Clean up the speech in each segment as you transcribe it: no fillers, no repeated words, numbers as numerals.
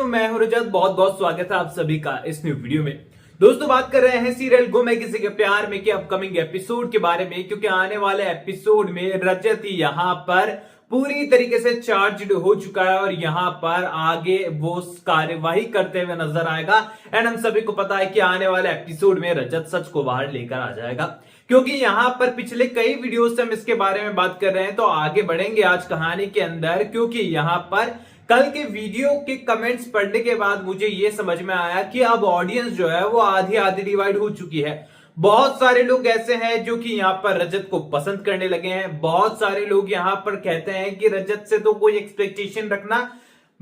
मैं हूं रजत। बहुत बहुत स्वागत है आप सभी का इस न्यू वीडियो में। दोस्तों बात कर रहे हैं सीरियल गुम है किसी के प्यार में के अपकमिंग एपिसोड के बारे में, क्योंकि आने वाले एपिसोड में रजत यहां पर पूरी तरीके से चार्ज्ड हो चुका है और यहां पर आगे वो कार्यवाही करते हुए नजर आएगा। एंड हम सभी को पता है कि आने वाले एपिसोड में रजत सच को बाहर लेकर आ जाएगा, क्योंकि यहां पर पिछले कई वीडियोस से हम इसके बारे में बात कर रहे हैं। तो आगे बढ़ेंगे आज कहानी के अंदर, क्योंकि यहां पर कल के वीडियो के कमेंट्स पढ़ने के बाद मुझे यह समझ में आया कि अब ऑडियंस जो है वो आधी आधी डिवाइड हो चुकी है। बहुत सारे लोग ऐसे हैं जो कि यहां पर रजत को पसंद करने लगे हैं। बहुत सारे लोग यहां पर कहते हैं कि रजत से तो कोई एक्सपेक्टेशन रखना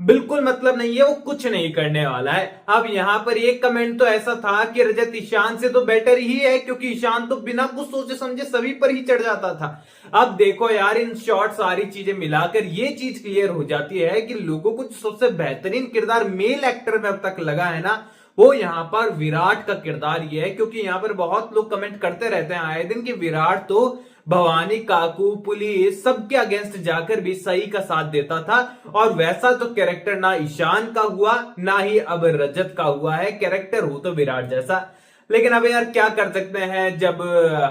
बिल्कुल मतलब नहीं है, वो कुछ नहीं करने वाला है। अब यहां पर एक कमेंट तो ऐसा था कि रजत ईशान से तो बेटर ही है, क्योंकि ईशान तो बिना कुछ सोचे समझे सभी पर ही चढ़ जाता था। अब देखो यार, इन शॉर्ट सारी चीजें मिलाकर ये चीज क्लियर हो जाती है कि लोगों को जो सबसे बेहतरीन किरदार मेल एक्टर में अब तक लगा है ना, वो यहां पर विराट का किरदार ये है। क्योंकि यहां पर बहुत लोग कमेंट करते रहते हैं आए दिन कि विराट तो भवानी, काकू, पुलिस सबके अगेंस्ट जाकर भी सही का साथ देता था, और वैसा तो कैरेक्टर ना ईशान का हुआ ना ही अब रजत का हुआ है। कैरेक्टर हो तो विराट जैसा, लेकिन अब यार क्या कर सकते हैं, जब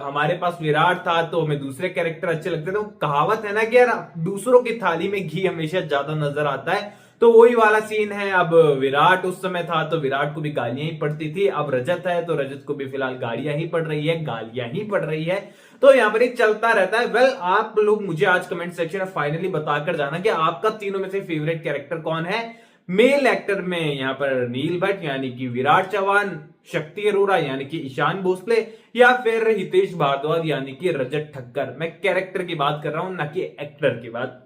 हमारे पास विराट था तो हमें दूसरे कैरेक्टर अच्छे लगते थे। तो कहावत है ना कि यार दूसरों की थाली में घी हमेशा ज्यादा नजर आता है, तो वही वाला सीन है। अब विराट उस समय था तो विराट को भी गालियां ही पड़ती थी, अब रजत है तो रजत को भी फिलहाल गालियां ही पड़ रही है, गालियां ही पड़ रही है। तो यहां पर ये चलता रहता है। वेल, आप लोग मुझे आज कमेंट सेक्शन में फाइनली बताकर जाना कि आपका तीनों में से फेवरेट कैरेक्टर कौन है। मेल एक्टर में यहां पर नील भट्ट यानी कि विराट चौहान, शक्ति अरोरा यानी कि ईशान भोसले, या फिर हितेश भारद्वाज यानी कि रजत ठक्कर। मैं कैरेक्टर की बात कर रहा हूं, ना कि एक्टर की बात।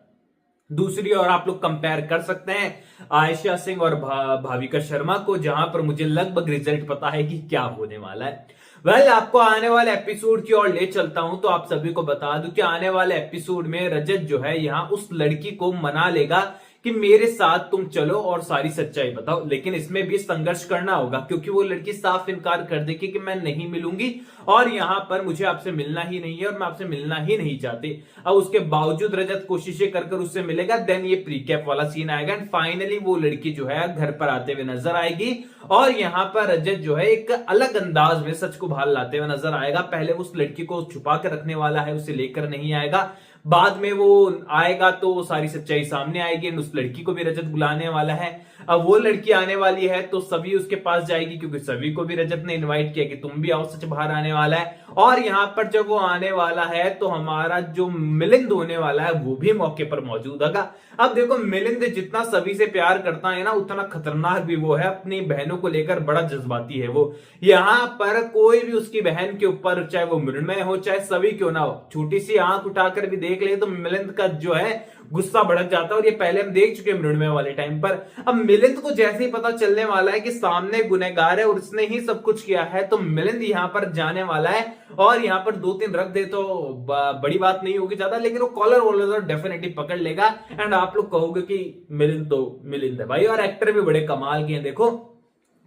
दूसरी और आप लोग कंपेयर कर सकते हैं आयशा सिंह और भाविका शर्मा को, जहां पर मुझे लगभग रिजल्ट पता है कि क्या होने वाला है। वेल, आपको आने वाले एपिसोड की ओर ले चलता हूं तो आप सभी को बता दूं कि आने वाले एपिसोड में रजत जो है यहां उस लड़की को मना लेगा कि मेरे साथ तुम चलो और सारी सच्चाई बताओ। लेकिन इसमें भी संघर्ष करना होगा, क्योंकि वो लड़की साफ इनकार कर देगी कि मैं नहीं मिलूंगी और यहां पर मुझे आपसे मिलना ही नहीं है और मैं आपसे मिलना ही नहीं चाहती। अब उसके बावजूद रजत कोशिशें कर उससे मिलेगा। देन ये प्रीकैप वाला सीन आएगा एंड फाइनली वो लड़की जो है घर पर आते हुए नजर आएगी और यहां पर रजत जो है एक अलग अंदाज में सच को बाहर लाते हुए नजर आएगा। पहले उस लड़की को छुपा कर रखने वाला है, उसे लेकर नहीं आएगा। बाद में वो आएगा तो वो सारी सच्चाई सामने आएगी। उस लड़की को भी रजत बुलाने वाला है। अब वो लड़की आने वाली है तो सभी उसके पास जाएगी, क्योंकि सभी को भी रजत ने इनवाइट किया कि तुम भी आओ, सच बाहर आने वाला है। और यहां पर जब वो आने वाला है तो हमारा जो मिलिंद होने वाला है वो भी मौके पर मौजूद होगा। अब देखो, मिलिंद जितना सभी से प्यार करता है ना, उतना खतरनाक भी वो है। अपनी बहनों को लेकर बड़ा जज्बाती है वो। यहां पर कोई भी उसकी बहन के ऊपर, चाहे वो मृण्मय हो चाहे सभी क्यों ना हो, छोटी सी आंख उठाकर भी देख ले तो मिलिंद का जो है गुस्सा भड़क जाता है। और ये पहले हम देख चुके हैं मृण्मय वाले टाइम पर। अब मिलिंद को जैसे ही पता चलने वाला है कि सामने गुनहगार है और उसने ही सब कुछ किया है, तो मिलिंद यहां पर जाने वाला है और यहां पर 2-3 रख दे तो बड़ी बात नहीं होगी ज्यादा, लेकिन वो कॉलर वॉलर डेफिनेटली पकड़ लेगा। एंड आप लोग कहोगे कि मिलिंद तो मिलिंद है भाई, और एक्टर भी बड़े कमाल के हैं देखो।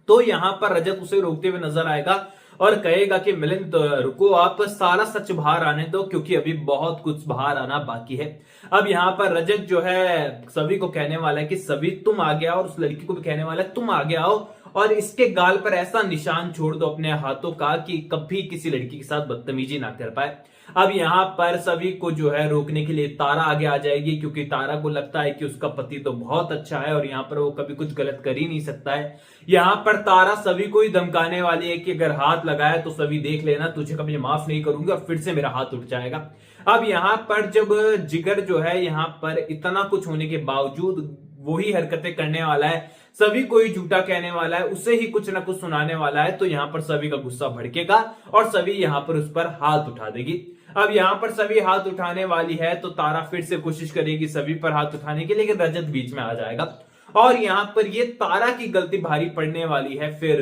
तो यहां पर रजत उसे रोकते हुए नजर आएगा और कहेगा कि मिलिंद रुको, आप सारा सच बाहर आने दो, क्योंकि अभी बहुत कुछ बाहर आना बाकी है। अब यहां पर रजत जो है सभी को कहने वाला है कि सभी तुम आगे आओ, और उस लड़की को भी कहने वाला है तुम आगे आओ और इसके गाल पर ऐसा निशान छोड़ दो अपने हाथों का कि कभी किसी लड़की के साथ बदतमीजी ना कर पाए। अब यहां पर सभी को जो है रोकने के लिए तारा आगे आ जाएगी, क्योंकि तारा को लगता है कि उसका पति तो बहुत अच्छा है और यहां पर वो कभी कुछ गलत कर ही नहीं सकता है। यहां पर तारा सभी को ही धमकाने वाली है कि अगर हाथ लगाया तो सभी देख लेना, तुझे कभी माफ नहीं करूंगी, और फिर से मेरा हाथ उठ जाएगा। अब यहां पर जब जिगर जो है यहां पर इतना कुछ होने के बावजूद वही हरकतें करने वाला है, सभी को ही झूठा कहने वाला है, उसे ही कुछ ना कुछ सुनाने वाला है, तो यहां पर सभी का गुस्सा भड़केगा और सभी यहां पर उस पर हाथ उठा देगी। अब यहां पर सभी हाथ उठाने वाली है तो तारा फिर से कोशिश करेगी सभी पर हाथ उठाने की, लेकिन रजत बीच में आ जाएगा और यहां पर ये तारा की गलती भारी पड़ने वाली है फिर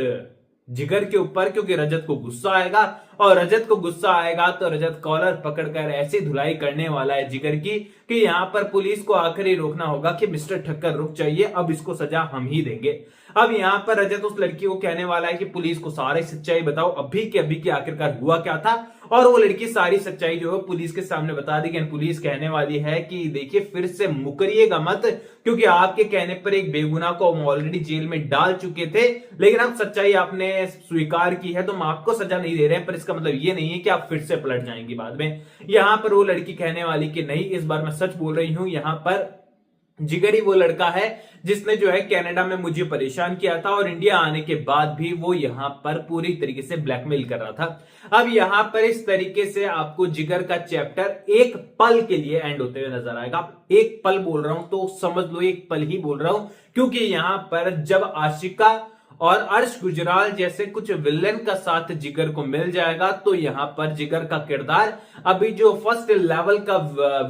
जिगर के ऊपर, क्योंकि रजत को गुस्सा आएगा और रजत को गुस्सा आएगा तो रजत कॉलर पकड़कर ऐसी धुलाई करने वाला है जिगर की कि यहाँ पर पुलिस को आखिर रोकना होगा कि मिस्टर ठक्कर रुक जाइए, अब इसको सजा हम ही देंगे। अब यहाँ पर रजत उस लड़की को कहने वाला है कि पुलिस को सारी सच्चाई बताओ, अभी के आखिरकार हुआ क्या था। और वो लड़की सारी सच्चाई जो है पुलिस के सामने बता दी। पुलिस कहने वाली है कि देखिए फिर से मुकरिएगा मत, क्योंकि आपके कहने पर एक बेगुनाह को हम ऑलरेडी जेल में डाल चुके थे, लेकिन अब सच्चाई आपने स्वीकार की है तो हम आपको सजा नहीं दे रहे हैं, पर इसका मतलब ये नहीं है कि आप फिर से पलट जाएंगी बाद में। यहां पर वो लड़की कहने वाली कि नहीं, इस बार मैं सच बोल रही हूं। यहां पर जिगर ही वो लड़का है जिसने जो है कनाडा में मुझे परेशान किया था और इंडिया आने के बाद भी वो यहां पर पूरी तरीके से ब्लैकमेल कर रहा था। अब यहां पर इस तरीके से आपको जिगर का चैप्टर एक पल के लिए एंड होते हुए नजर आएगा। एक पल बोल रहा हूं तो समझ लो एक पल ही बोल रहा हूं, क्योंकि यहां पर जब आशिका और अर्श गुजराल जैसे कुछ विलेन का साथ जिगर को मिल जाएगा तो यहां पर जिगर का किरदार अभी जो फर्स्ट लेवल का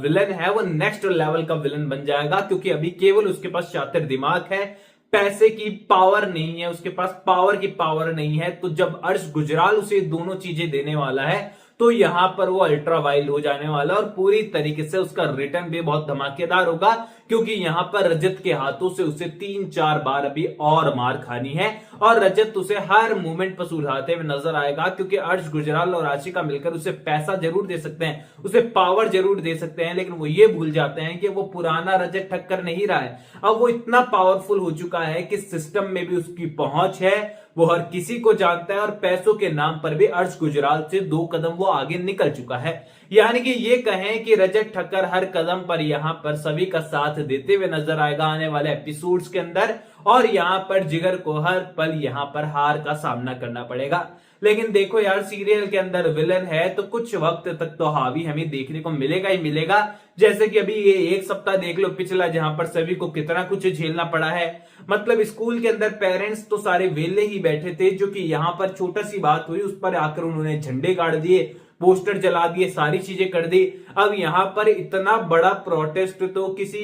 विलेन है वो नेक्स्ट लेवल का विलेन बन जाएगा, क्योंकि अभी केवल उसके पास शातिर दिमाग है, पैसे की पावर नहीं है, उसके पास पावर की पावर नहीं है। तो जब अर्श गुजराल उसे दोनों चीजें देने वाला है तो यहां पर वो अल्ट्रा वाइल्ड हो जाने वाला और पूरी तरीके से उसका रिटर्न भी बहुत धमाकेदार होगा, क्योंकि यहां पर रजत के हाथों से उसे 3-4 बार अभी और मार खानी है और रजत उसे हर मोमेंट पर सुलझाते हुए नजर आएगा, क्योंकि अर्श गुजराल और आशिका मिलकर उसे पैसा जरूर दे सकते हैं, उसे पावर जरूर दे सकते हैं, लेकिन वो ये भूल जाते हैं कि वो पुराना रजत ठक्कर नहीं रहा है। अब वो इतना पावरफुल हो चुका है कि सिस्टम में भी उसकी पहुंच है, वो हर किसी को जानता है और पैसों के नाम पर भी अर्श गुजराल से 2 कदम वो आगे निकल चुका है। यानी कि ये कहें कि रजत ठक्कर हर कदम पर यहां पर सभी का साथ देते हुए नजर आएगा आने वाले एपिसोड्स के अंदर, और यहां पर जिगर को हर पल यहां पर हार का सामना करना पड़ेगा। लेकिन देखो यार, सीरियल के अंदर विलन है तो कुछ वक्त तक तो हावी हमें देखने को मिलेगा ही मिलेगा। जैसे कि अभी ये एक सप्ताह देख लो पिछला, जहां पर सभी को कितना कुछ झेलना पड़ा है। मतलब स्कूल के अंदर पेरेंट्स तो सारे वेले ही बैठे थे, जो कि यहां पर छोटा सी बात हुई उस पर आकर उन्होंने झंडे गाड़ दिए, पोस्टर जला दिए, सारी चीजें कर दी। अब यहां पर इतना बड़ा प्रोटेस्ट तो किसी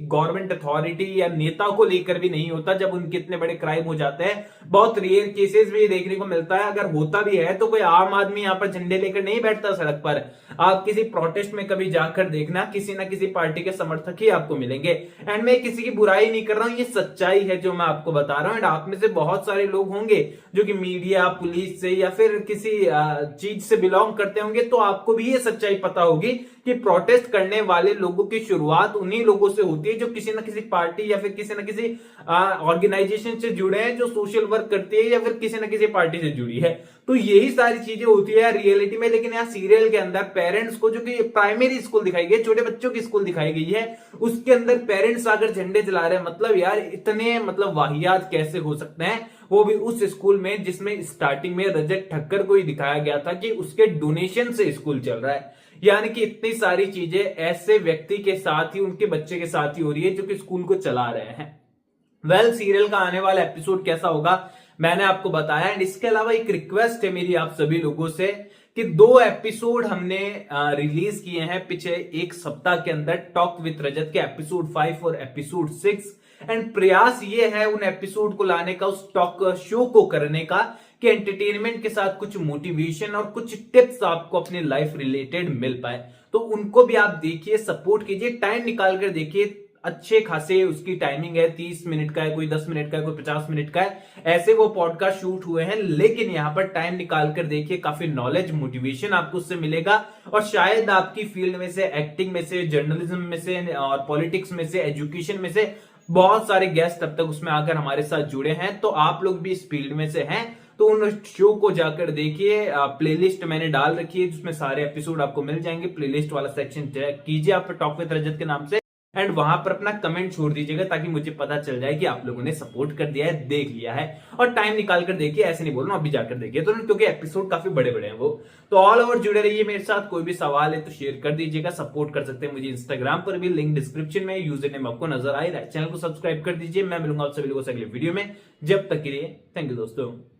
गवर्नमेंट अथॉरिटी या नेता को लेकर भी नहीं होता जब उनके इतने बड़े क्राइम हो जाते हैं। बहुत रेयर केसेस में ये देखने को मिलता है, अगर होता भी है तो कोई आम आदमी यहां पर झंडे लेकर नहीं बैठता सड़क पर। आप किसी प्रोटेस्ट में कभी जाकर देखना, किसी ना किसी पार्टी के समर्थक ही आपको मिलेंगे। एंड मैं किसी की बुराई नहीं कर रहा हूं, ये सच्चाई है जो मैं आपको बता रहा हूं। एंड आप में से बहुत सारे लोग होंगे जो कि मीडिया, पुलिस से या फिर किसी चीज से बिलोंग करते होंगे, तो आपको भी ये सच्चाई पता होगी कि प्रोटेस्ट करने वाले लोगों की शुरुआत उन्हीं लोगों से होती है जो किसी ना किसी पार्टी या फिर किसी ना किसी ऑर्गेनाइजेशन से जुड़े हैं, जो सोशल वर्क करती है या फिर किसी ना किसी पार्टी से जुड़ी है। तो यही सारी चीजें होती है रियलिटी में। लेकिन यहाँ सीरियल के अंदर पेरेंट्स को, जो कि प्राइमरी स्कूल दिखाई गई है, छोटे बच्चों की स्कूल दिखाई गई है, उसके अंदर पेरेंट्स आकर झंडे जला रहे हैं। मतलब यार इतने वाहियात कैसे हो सकते हैं, वो भी उस स्कूल में जिसमें स्टार्टिंग में रजत ठक्कर को ही दिखाया गया था कि उसके डोनेशन से स्कूल चल रहा है। यानी कि इतनी सारी चीजें ऐसे व्यक्ति के साथ ही, उनके बच्चे के साथ ही हो रही है जो कि स्कूल को चला रहे हैं। वेल, सीरियल का आने वाला एपिसोड कैसा होगा मैंने आपको बताया। एंड इसके अलावा एक रिक्वेस्ट है मेरी आप सभी लोगों से कि 2 एपिसोड हमने रिलीज किए हैं पिछले एक सप्ताह के अंदर, टॉक विद रजत के एपिसोड 5 और एपिसोड 6। एंड प्रयास ये है उन एपिसोड को लाने का, उस टॉक शो को करने का, कि एंटरटेनमेंट के साथ कुछ मोटिवेशन और कुछ टिप्स आपको अपनी लाइफ रिलेटेड मिल पाए। तो उनको भी आप देखिए, सपोर्ट कीजिए, टाइम निकाल कर देखिए। अच्छे खासे उसकी टाइमिंग है, 30 मिनट का है, कोई 10 मिनट का है, कोई 50 मिनट का है, ऐसे वो पॉडकास्ट शूट हुए हैं। लेकिन यहाँ पर टाइम निकाल कर देखिए, काफी नॉलेज, मोटिवेशन आपको उससे मिलेगा। और शायद आपकी फील्ड में से, एक्टिंग में से, जर्नलिज्म में से और पॉलिटिक्स में से, एजुकेशन में से बहुत सारे गेस्ट अब तक उसमें आकर हमारे साथ जुड़े हैं। तो आप लोग भी इस फील्ड में से हैं तो उन शो को जाकर देखिए। प्लेलिस्ट मैंने डाल रखी है जिसमें सारे एपिसोड आपको मिल जाएंगे। प्लेलिस्ट वाला सेक्शन चेक कीजिए आप टॉक विद रजत के नाम से, एंड वहां पर अपना कमेंट छोड़ दीजिएगा ताकि मुझे पता चल जाए कि आप लोगों ने सपोर्ट कर दिया है, देख लिया है। और टाइम निकाल कर देखिए, ऐसे नहीं बोल रहा हूं अभी जाकर देखिए तो, क्योंकि एपिसोड काफी बड़े बड़े हैं वो। तो ऑल ओवर जुड़े रहिए मेरे साथ। कोई भी सवाल है तो शेयर कर दीजिएगा। सपोर्ट कर सकते हैं मुझे इंस्टाग्राम पर भी, लिंक डिस्क्रिप्शन में, यूजर नेम आपको नजर आ रहा है। चैनल को सब्सक्राइब कर दीजिए। मैं मिलूंगा आप सभी लोगों से अगले वीडियो में। जब तक के लिए थैंक यू दोस्तों।